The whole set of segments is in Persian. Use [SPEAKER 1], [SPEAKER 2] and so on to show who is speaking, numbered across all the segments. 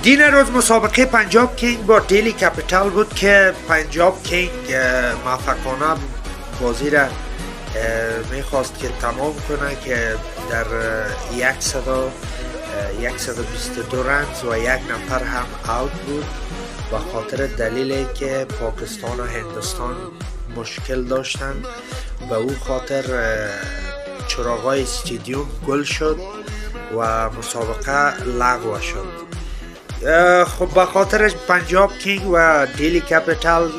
[SPEAKER 1] دین روز مسابقه پنجاب کینگ با دیلی کپیتال بود که پنجاب کینگ موفقانه بازی را میخواست که تمام کنه که در 122 رنز و یک نفر هم اوت بود و خاطر دلیلی که پاکستان و هندوستان مشکل داشتن به او خاطر چراغای استادیوم گل شد و مسابقه لغو شد. خب به خاطر پنجاب کینگ و دیلی کپیتال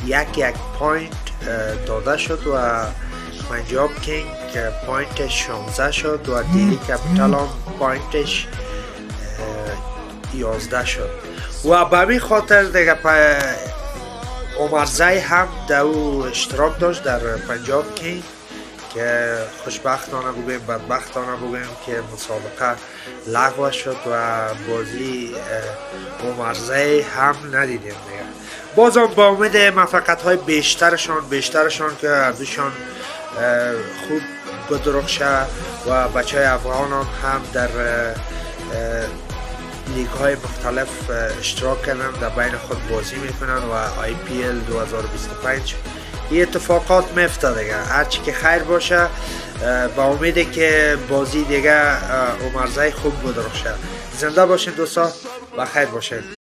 [SPEAKER 1] یک پوینت داده شد و پنجاب کینگ پوینتش 16 شد و دیلی کپیتال هم پوینتش 11 شد و به همین خاطر دیگه عمرزی هم در او اشتراک داشت در پنجاب کینگ که خوشبختانه بگویم بدبختانه بگویم که مسابقه لغو شد و بازی عمرزی هم ندیدیم دیگه. بازم با امید موفقیت های بیشترشان که ارزششان خوب بدرخشه و بچه های افغان هم در لیگ های مختلف اشتراک کردن، در بین خود بازی میکنن و IPL 2025 این اتفاقات میفته دیگه. هرچی که خیر باشه با امیده که بازی دیگه عمرزی خوب بدرخشه. زنده باشین دوستا و خیر باشین.